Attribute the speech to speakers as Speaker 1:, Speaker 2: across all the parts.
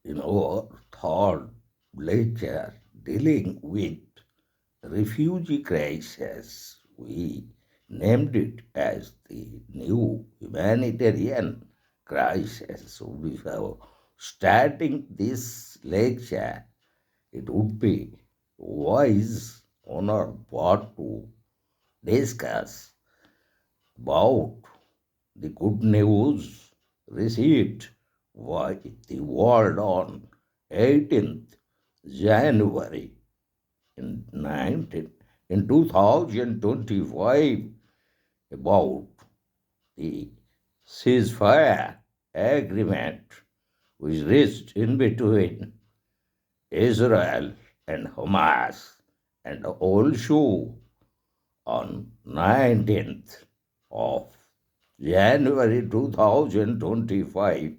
Speaker 1: In our third lecture dealing with refugee crisis, we named it as the new humanitarian crisis. So before starting this lecture, it would be wise honor part to discuss about the good news received by the world on 18th January in 19, in 2025 about the ceasefire agreement which reached in between Israel and Hamas, and also on 19th of January 2025,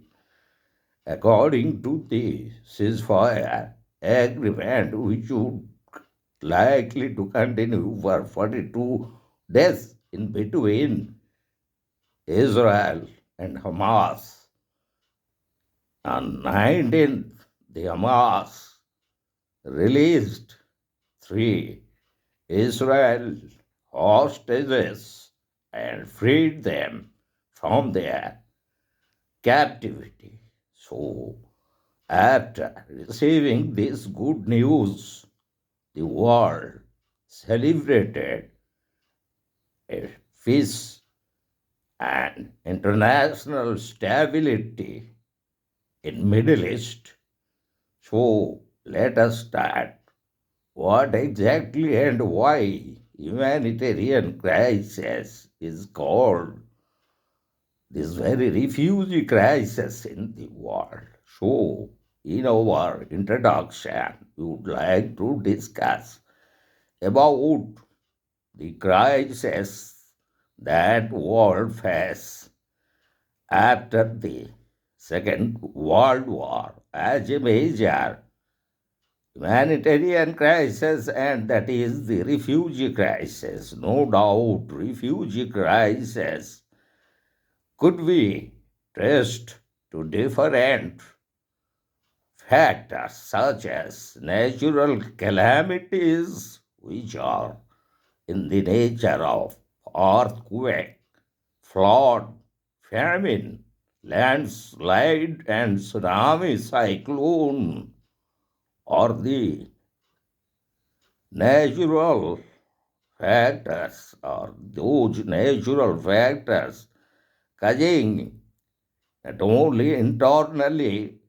Speaker 1: according to the ceasefire agreement, which would likely to continue for 42 days in between Israel and Hamas. On 19th, the Hamas released three Israel hostages and freed them from their captivity. So, after receiving this good news, the world celebrated a peace and international stability in Middle East. So, let us start. What exactly and why humanitarian crisis is called this very refugee crisis in the world? So, in our introduction, we would like to discuss about the crisis that world faced after the Second World War as a major humanitarian crisis, and that is the refugee crisis. No doubt, refugee crisis could be traced to different factors such as natural calamities, which are in the nature of earthquake, flood, famine, landslide, and tsunami cyclone, or the natural factors, or those natural factors causing not only internally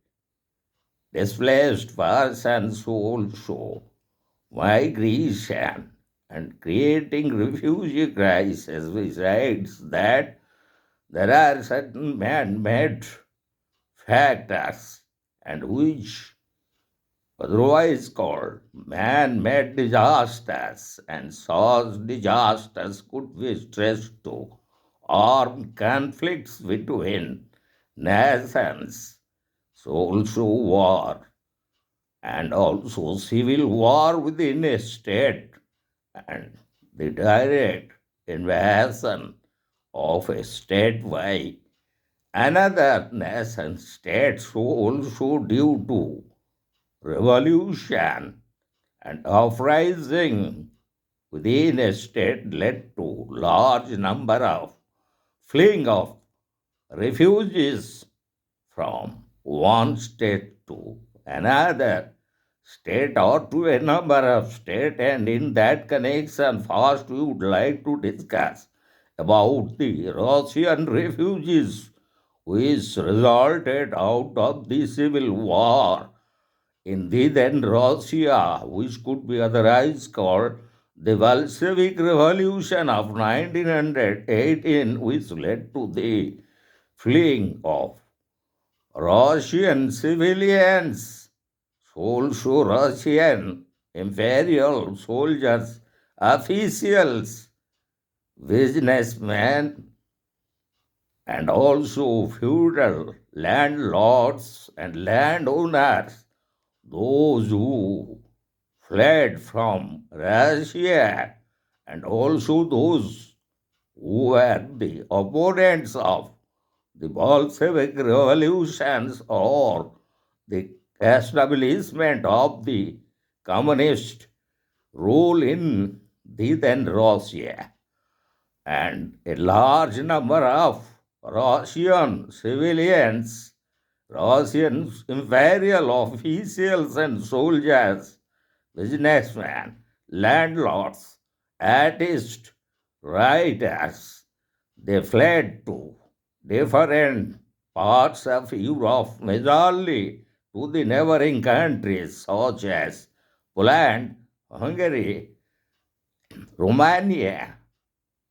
Speaker 1: displaced persons also migration and creating refugee crisis. Besides that, there are certain man-made factors and which otherwise called man-made disasters, and such disasters could be traced to armed conflicts between nations, so also war, and also civil war within a state, and the direct invasion of a state by another nation state, so also due to revolution and uprising within a state led to large number of fleeing of refugees from one state to another state or to a number of states. And in that connection, first we would like to discuss about the Russian refugees which resulted out of the civil war in the then Russia, which could be otherwise called the Bolshevik Revolution of 1918, which led to the fleeing of Russian civilians, also Russian imperial soldiers, officials, businessmen, and also feudal landlords and landowners, those who fled from Russia, and also those who were the opponents of the Bolshevik revolutions or the establishment of the communist rule in the then Russia, and a large number of Russian civilians, Russian imperial officials and soldiers, businessmen, landlords, artists, writers, they fled to different parts of Europe, majorly to the neighboring countries such as Poland, Hungary, Romania,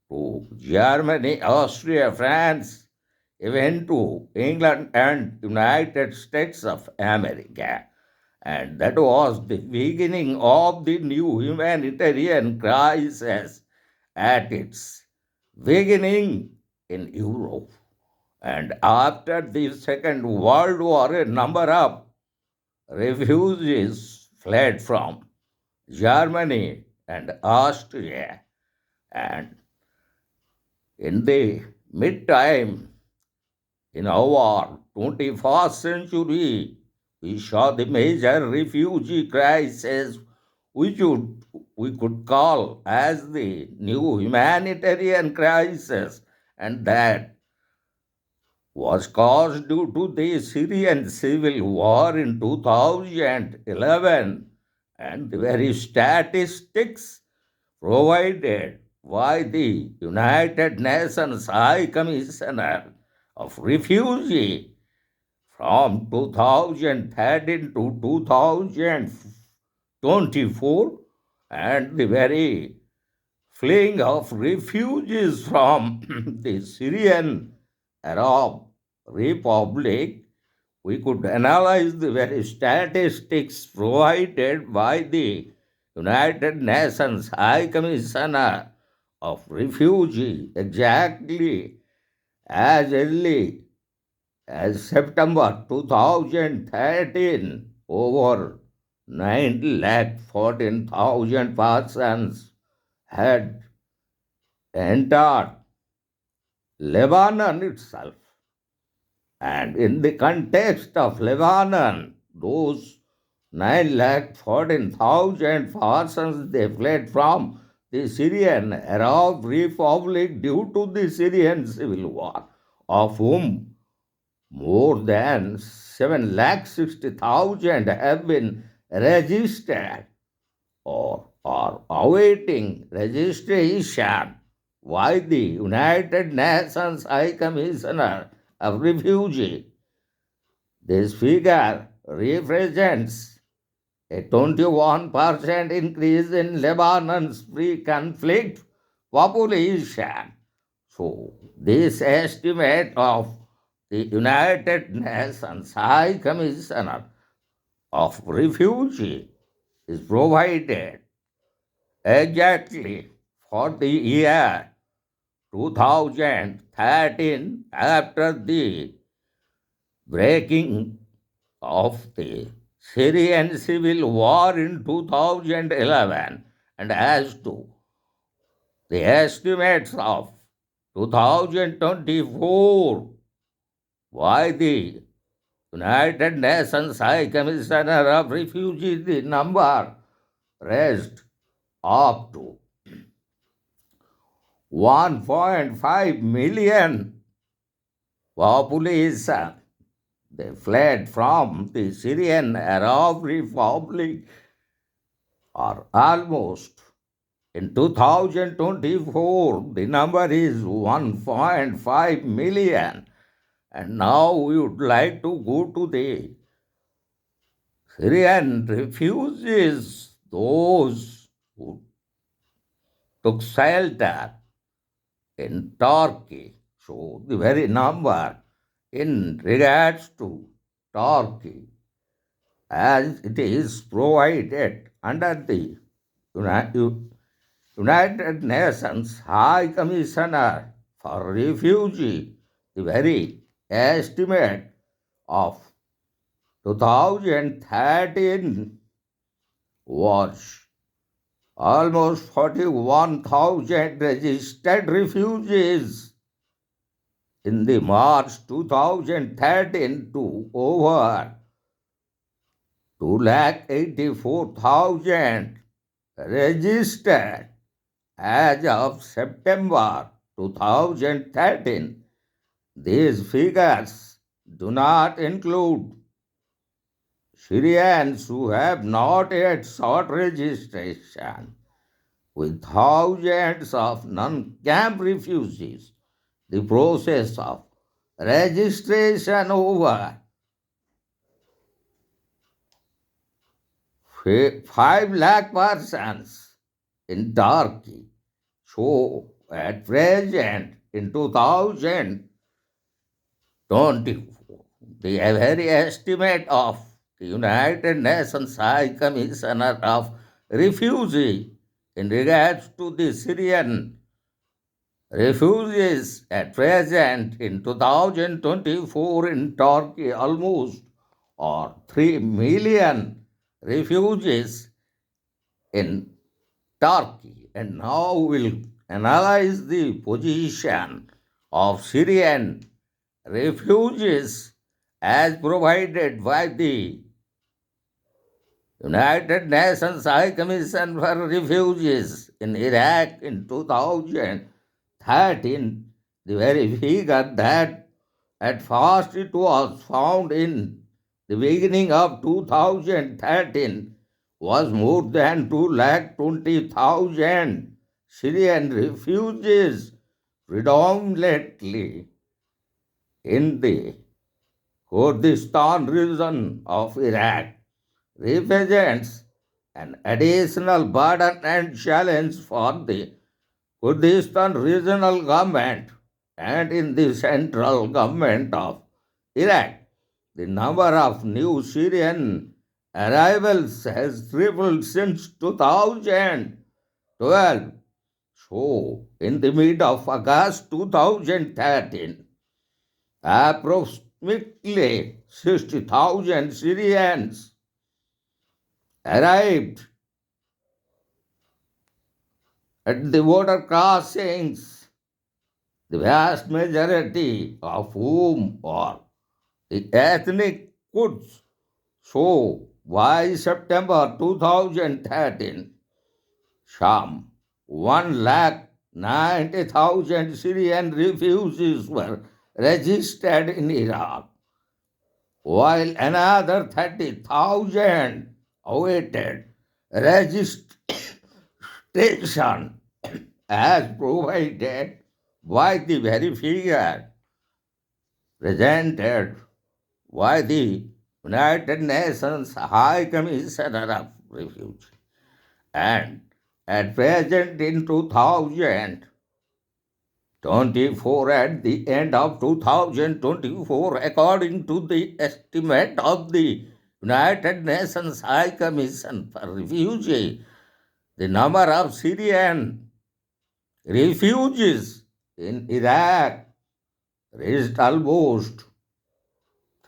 Speaker 1: to Germany, Austria, France, even to England and United States of America. And that was the beginning of the new humanitarian crisis at its beginning in Europe. And after the Second World War, a number of refugees fled from Germany and Austria. And in the mid-time, in our 21st century, we saw the major refugee crisis, which we could call as the new humanitarian crisis, and that was caused due to the Syrian Civil War in 2011, and the very statistics provided by the United Nations High Commissioner of Refugee from 2013 to 2024, and the very fleeing of refugees from the Syrian Arab Republic, we could analyze the very statistics provided by the United Nations High Commissioner of Refugee exactly as early as September 2013. Over 9,14,000 persons had entered Lebanon itself. And in the context of Lebanon, those 9,14,000 persons, they fled from the Syrian Arab Republic due to the Syrian Civil War, of whom more than 7,60,000 have been registered or are awaiting registration by the United Nations High Commissioner of Refugee. This figure represents a 21% increase in Lebanon's pre-conflict population. So, this estimate of the United Nations High Commissioner of Refugee is provided exactly for the year 2013, after the breaking of the Syrian Civil War in 2011, and as to the estimates of 2024 by the United Nations High Commissioner of Refugees, the number raised up to 1.5 million population. They fled from the Syrian Arab Republic, or almost. In 2024, the number is 1.5 million. And now we would like to go to the Syrian refugees, those who took shelter in Turkey. So the very number in regards to Turkey, as it is provided under the United Nations High Commissioner for Refugee, the very estimate of 2013 was almost 41,000 registered refugees in the March 2013 to over 284,000 registered as of September 2013. These figures do not include Syrians who have not yet sought registration, with thousands of non-camp refugees. The process of registration over 5 lakh persons in Turkey. So, at present, in 2024, the very estimate of the United Nations High Commissioner of Refugees in regards to the Syrian refugees at present in 2024 in Turkey almost or 3 million refugees in Turkey. And now we'll analyze the position of Syrian refugees as provided by the United Nations High Commission for Refugees in Iraq in 2013. The very figure that at first it was found in the beginning of 2013 was more than 220,000 Syrian refugees, predominantly in the Kurdistan region of Iraq, represents an additional burden and challenge for the Kurdistan regional government and in the central government of Iraq. The number of new Syrian arrivals has tripled since 2012. So, in the mid of August 2013, approximately 60,000 Syrians arrived at the border crossings, the vast majority of whom are the ethnic Kurds. So, by September 2013, some 1,90,000 Syrian refugees were registered in Iraq, while another 30,000 awaited registration as provided by the very figure presented by the United Nations High Commissioner of Refugees. And at present in 2024, at the end of 2024, according to the estimate of the United Nations High Commission for Refugees, the number of Syrian refugees in Iraq reached almost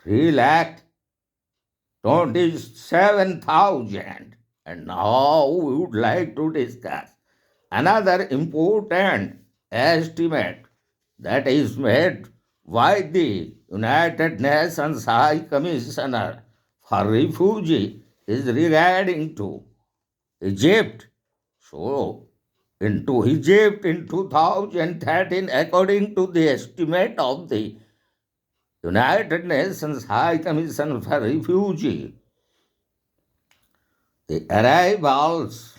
Speaker 1: 3,27,000. And now we would like to discuss another important estimate that is made by the United Nations High Commissioner for Refugees is regarding to Egypt. So, into Egypt in 2013, according to the estimate of the United Nations High Commission for Refugees, the arrivals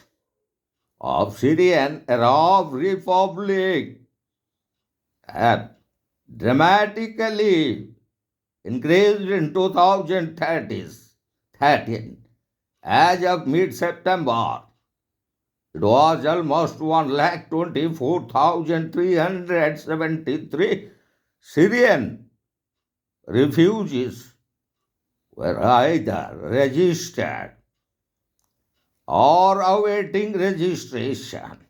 Speaker 1: of Syrian Arab Republic have dramatically increased in 2013. As of mid-September, it was almost 1,24,373 Syrian refugees were either registered or awaiting registration.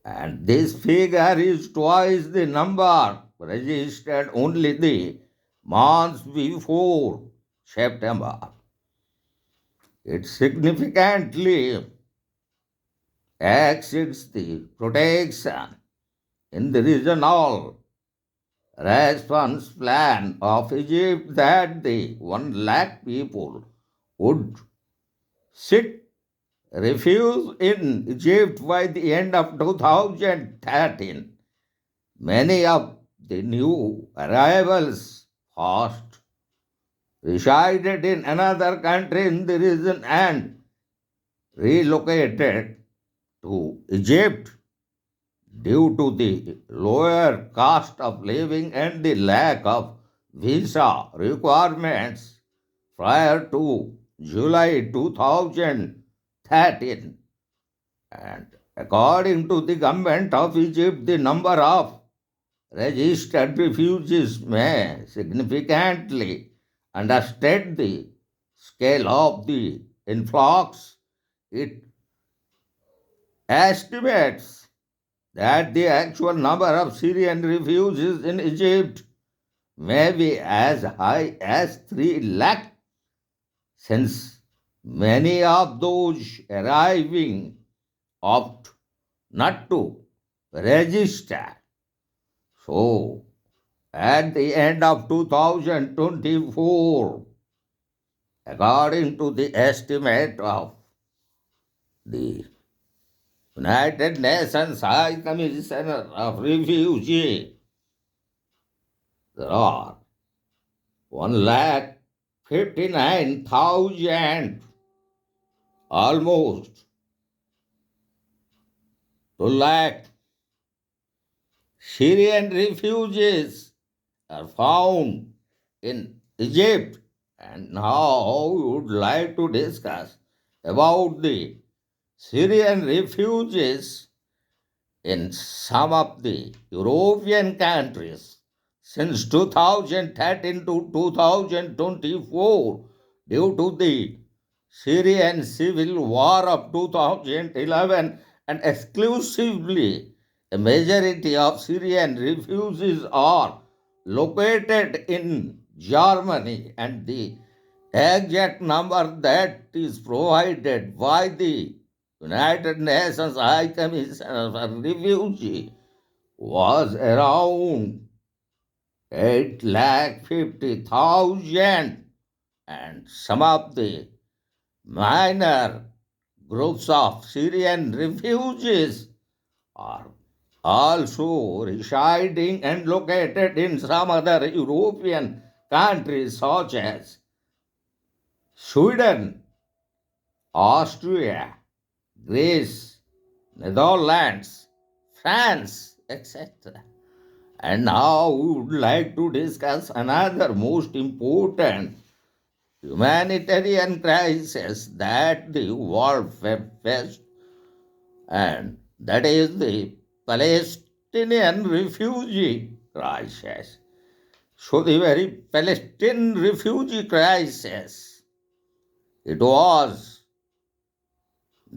Speaker 1: And this figure is twice the number registered only the months before September. It significantly exceeds the protection in the regional response plan of Egypt that the 1 lakh people would seek refuge in Egypt by the end of 2013. Many of the new arrivals first resided in another country in the region and relocated to Egypt due to the lower cost of living and the lack of visa requirements prior to July 2013. And according to the government of Egypt, the number of registered refugees may significantly understate the scale of the influx. It estimates that the actual number of Syrian refugees in Egypt may be as high as 3 lakh, since many of those arriving opt not to register. So, at the end of 2024, according to the estimate of the United Nations High Commissioner of Refugees, there are 1,59,000, almost 2 lakh Syrian refugees are found in Egypt. And now we would like to discuss about the Syrian refugees in some of the European countries since 2013 to 2024 due to the Syrian Civil War of 2011, and exclusively a majority of Syrian refugees are located in Germany, and the exact number that is provided by the United Nations High Commissioner for Refugee was around 8,50,000, and some of the minor groups of Syrian refugees are also residing and located in some other European countries such as Sweden, Austria, Greece, Netherlands, France, etc. And now we would like to discuss another most important humanitarian crisis that the world faced, and that is the Palestinian refugee crisis. So, the very Palestinian refugee crisis, it was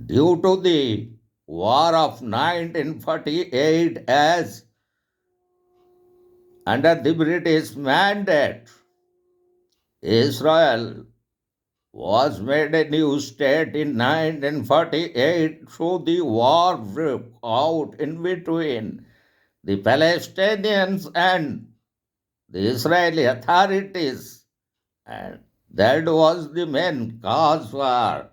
Speaker 1: due to the war of 1948, as under the British mandate, Israel was made a new state in 1948, so the war broke out in between the Palestinians and the Israeli authorities, and that was the main cause for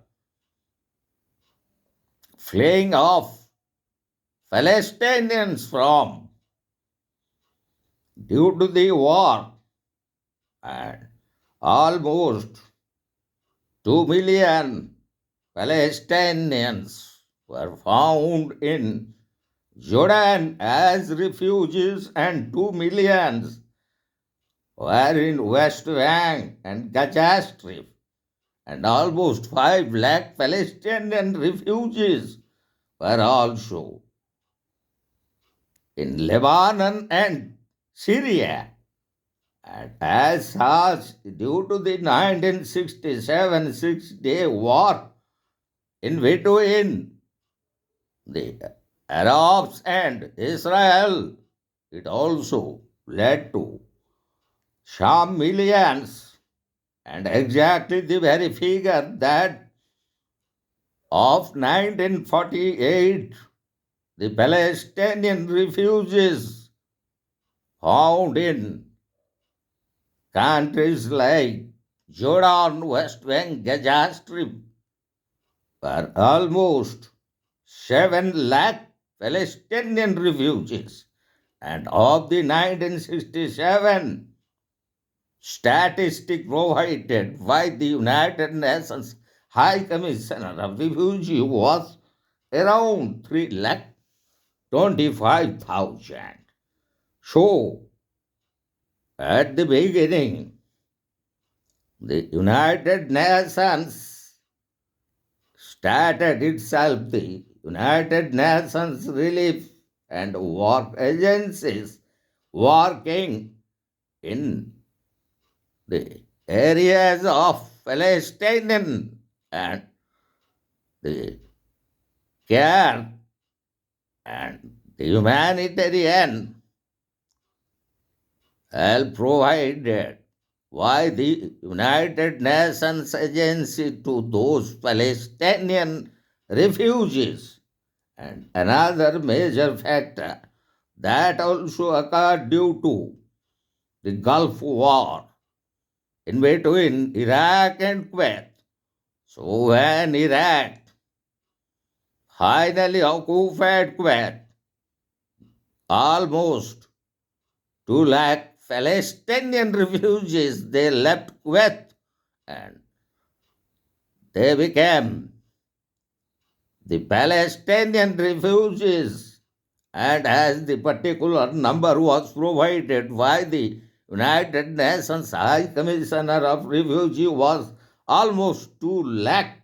Speaker 1: fleeing of Palestinians from due to the war, and almost 2 million Palestinians were found in Jordan as refugees, and 2 millions were in West Bank and Gaza Strip, and almost 5 lakh Palestinian refugees were also in Lebanon and Syria. And as such, due to the 1967 Six-Day War in between the Arabs and Israel, it also led to some millions, and exactly the very figure that of 1948, the Palestinian refugees found in countries like Jordan, West Bank, Gaza Strip were almost 7 lakh Palestinian refugees. And of the 1967 statistic provided by the United Nations High Commissioner of Refugees was around 3 lakh 25,000. So, at the beginning, the United Nations started itself the United Nations Relief and Work Agencies working in the areas of Palestinian and the care and the humanitarian help provided by the United Nations Agency to those Palestinian refugees. And another major factor that also occurred due to the Gulf War in between Iraq and Kuwait. So when Iraq finally occupied Kuwait, almost 2 lakh Palestinian refugees they left Kuwait and they became the Palestinian refugees, and as the particular number was provided by the United Nations High Commissioner of Refugees was almost 2 lakh.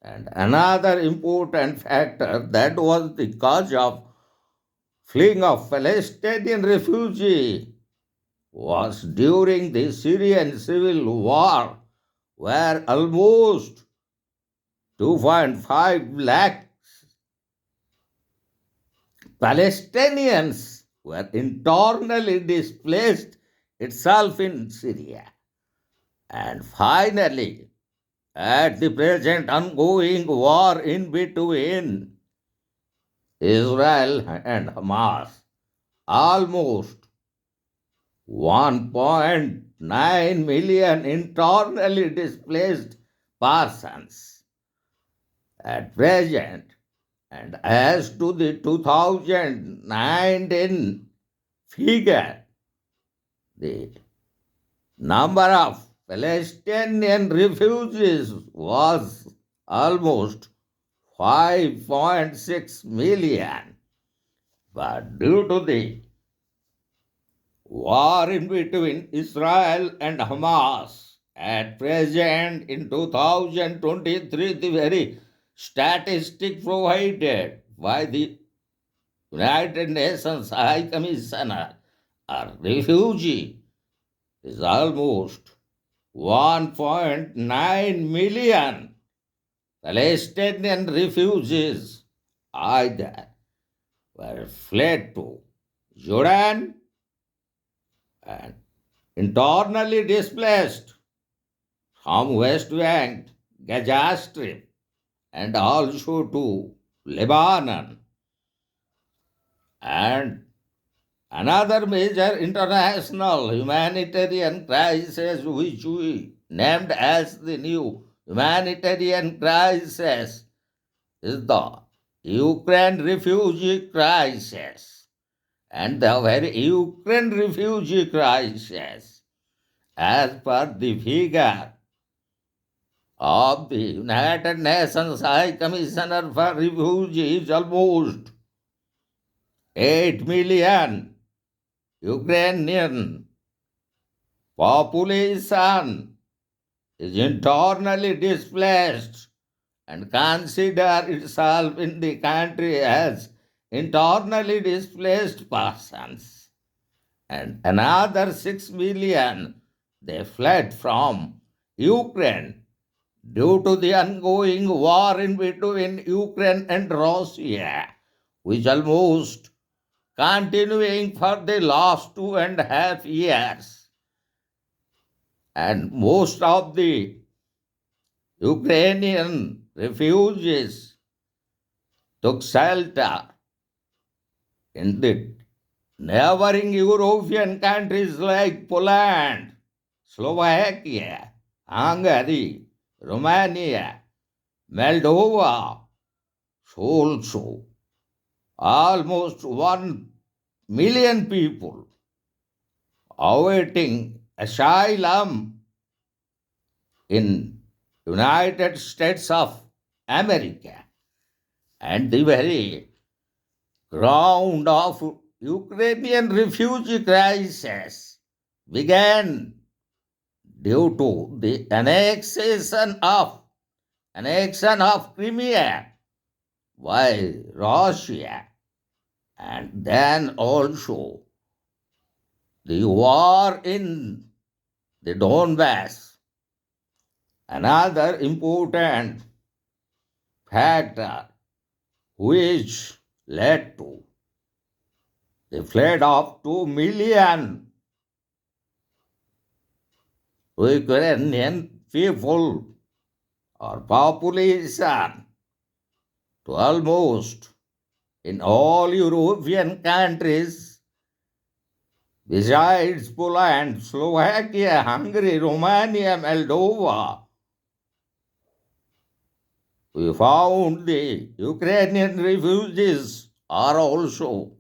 Speaker 1: And another important factor that was the cause of fleeing of Palestinian refugees was during the Syrian Civil War, where almost 2.5 lakh Palestinians were internally displaced itself in Syria. And finally, at the present ongoing war in between Israel and Hamas, almost 1.9 million internally displaced persons at present. And as to the 2019 figure, the number of Palestinian refugees was almost 5.6 million. But due to the war in between Israel and Hamas, at present in 2023, the very statistic provided by the United Nations High Commissioner or refugee is almost 1.9 million Palestinian refugees either were fled to Jordan and internally displaced from West Bank, Gaza Strip, and also to Lebanon. And another major international humanitarian crisis, which we named as the new humanitarian crisis, is the Ukraine refugee crisis. And the very Ukraine refugee crisis, as per the figure of the United Nations High Commissioner for Refugees, almost 8 million Ukrainian population is internally displaced and consider itself in the country as internally displaced persons. And another 6 million they fled from Ukraine due to the ongoing war in between Ukraine and Russia, which almost continuing for the last 2.5 years. And most of the Ukrainian refugees took shelter in the neighboring European countries like Poland, Slovakia, Hungary, Romania, Moldova, also almost 1 million people awaiting asylum in United States of America. And the very ground of Ukrainian refugee crisis began due to the annexion of Crimea by Russia, and then also the war in the Donbass. Another important factor which led to the flood of 2 million Ukrainian people or population to almost in all European countries besides Poland, Slovakia, Hungary, Romania, Moldova. We found the Ukrainian refugees are also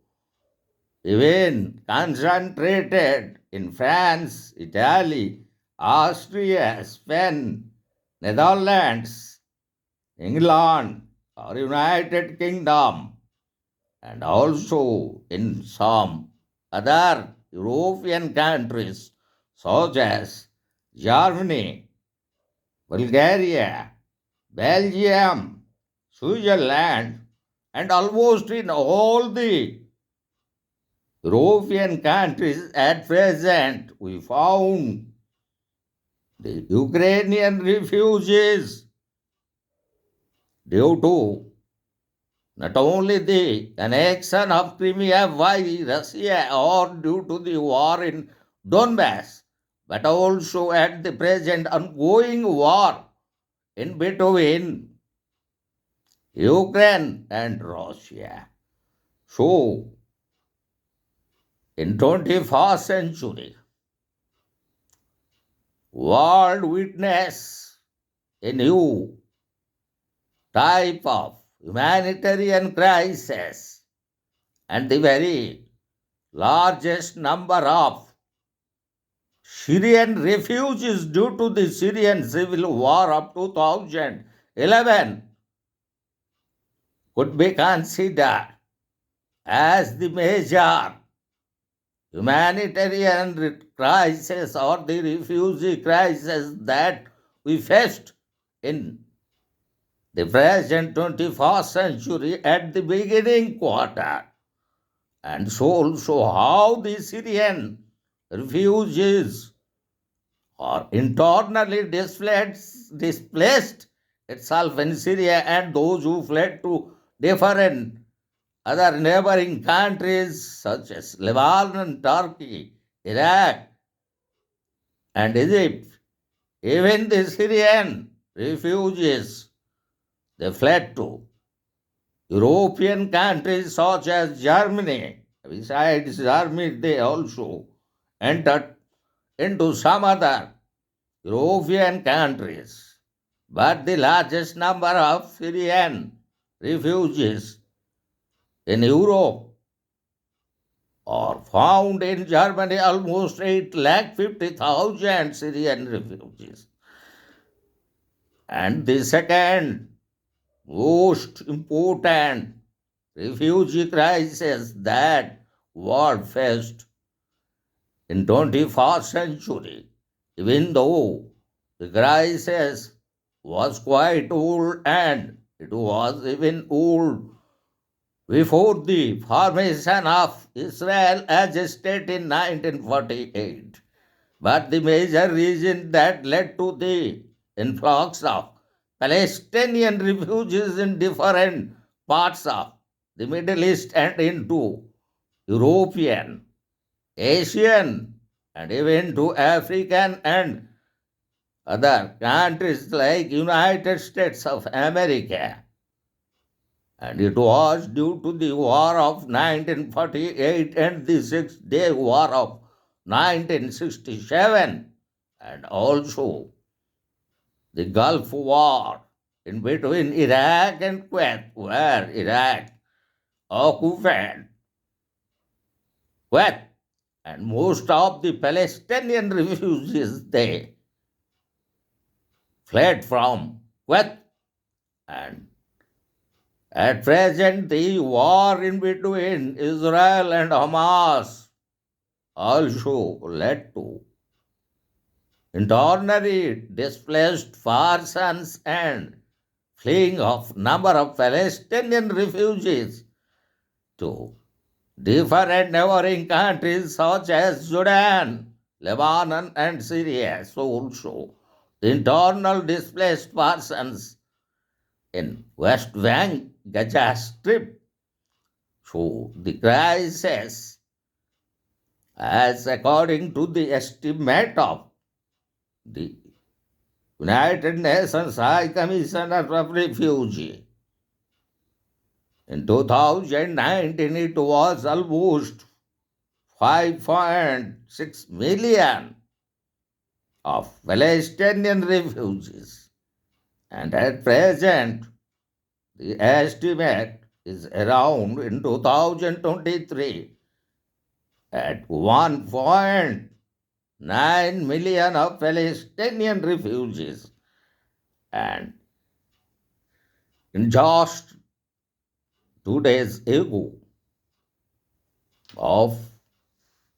Speaker 1: even concentrated in France, Italy, Austria, Spain, Netherlands, England, or United Kingdom, and also in some other European countries such as Germany, Bulgaria, Belgium, Switzerland, and almost in all the European countries at present, we found the Ukrainian refugees due to not only the annexion of Crimea by Russia or due to the war in Donbass, but also at the present ongoing war in between Ukraine and Russia. So, in 21st century, world witness a new type of humanitarian crisis, and the very largest number of Syrian refugees due to the Syrian Civil War of 2011 could be considered as the major humanitarian crisis or the refugee crisis that we faced in the present 21st century at the beginning quarter. And so also how the Syrian refugees are internally displaced itself in Syria, and those who fled to different other neighboring countries such as Lebanon, Turkey, Iraq, and Egypt. Even the Syrian refugees, they fled to European countries such as Germany. Besides Germany, they also entered into some other European countries. But the largest number of Syrian refugees in Europe are found in Germany, almost 8,50,000 Syrian refugees. And the second most important refugee crisis that world faced in 21st century, even though the crisis was quite old and it was even old before the formation of Israel as a state in 1948. But the major reason that led to the influx of Palestinian refugees in different parts of the Middle East and into European, Asian, and even to African and other countries like United States of America. And it was due to the war of 1948 and the Six-Day War of 1967, and also the Gulf War in between Iraq and Kuwait, where Iraq occupied Kuwait, and most of the Palestinian refugees they fled from Kuwait. And at present, the war in between Israel and Hamas also led to internally displaced persons and fleeing of number of Palestinian refugees to different neighboring countries such as Jordan, Lebanon, and Syria. So also the internal displaced persons in West Bank, Gaza Strip. So the crisis, as according to the estimate of the United Nations High Commissioner of Refugee, in 2019 it was almost 5.6 million of Palestinian refugees. And at present, the estimate is around in 2023 at 1.9 million of Palestinian refugees. And in just 2 days ago of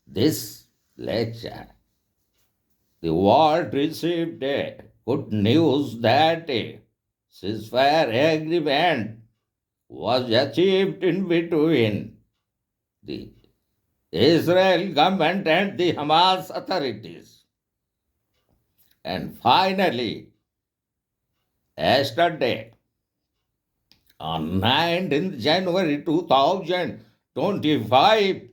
Speaker 1: this lecture, the world received a good news that a ceasefire agreement was achieved in between the Israel government and the Hamas authorities. And finally, yesterday, on 19th January 2025,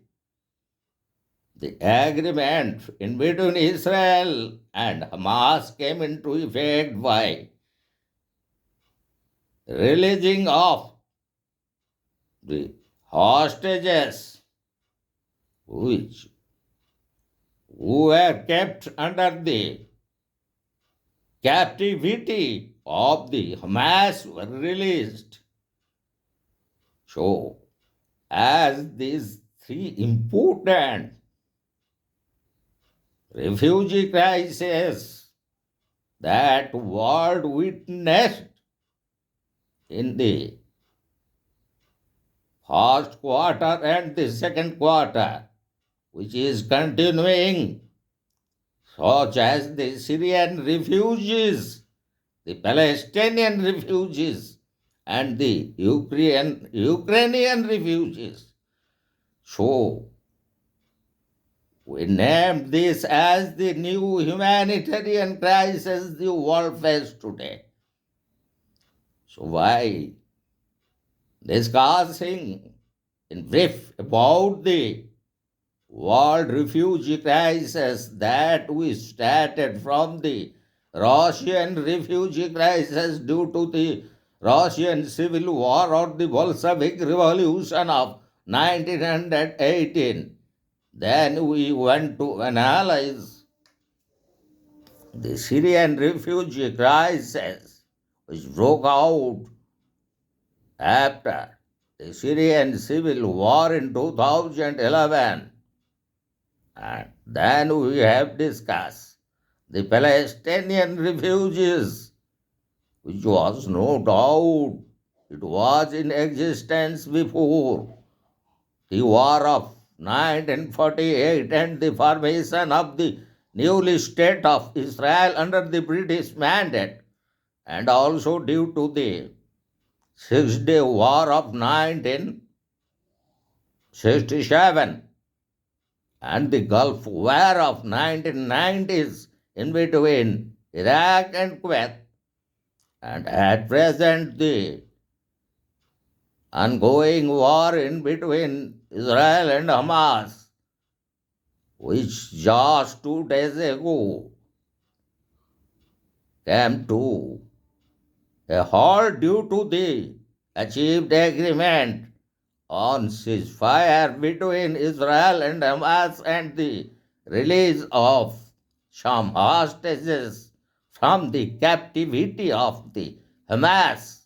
Speaker 1: the agreement in between Israel and Hamas came into effect by releasing of the hostages which who were kept under the captivity of the Hamas were released. So, as these three important refugee crises that world witnessed in the first quarter and the second quarter, which is continuing, such as the Syrian refugees, the Palestinian refugees, and the Ukrainian refugees. So, we named this as the new humanitarian crisis the world faces today. So, by discussing in brief about the world refugee crisis that we started from the Russian refugee crisis due to the Russian Civil War or the Bolshevik Revolution of 1918. Then we went to analyze the Syrian refugee crisis, which broke out after the Syrian Civil War in 2011. And then we have discussed the Palestinian refugees, which was no doubt it was in existence before the war of 1948 and the formation of the newly state of Israel under the British mandate, and also due to the Six-Day War of 1967 and the Gulf War of 1990s in between Iraq and Kuwait, and at present the ongoing war in between Israel and Hamas, which just 2 days ago came to a halt due to the achieved agreement on ceasefire between Israel and Hamas and the release of some hostages from the captivity of the Hamas.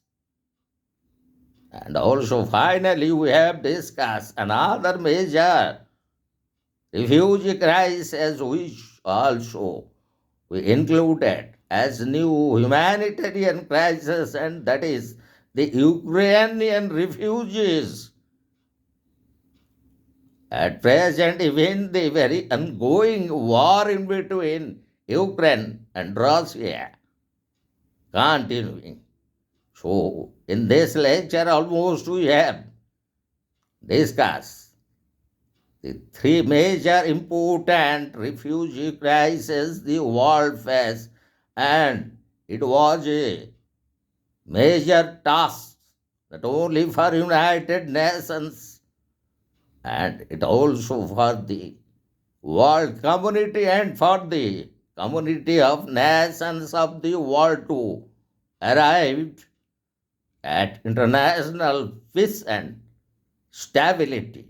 Speaker 1: And also, finally, we have discussed another major refugee crisis, which also we included as new humanitarian crisis, and that is the Ukrainian refugees. At present, even the very ongoing war in between Ukraine and Russia continuing. So, in this lecture, almost we have discussed the three major important refugee crises the world faced, and it was a major task not only for United Nations and it also for the world community and for the community of nations of the world to arrive at international peace and stability.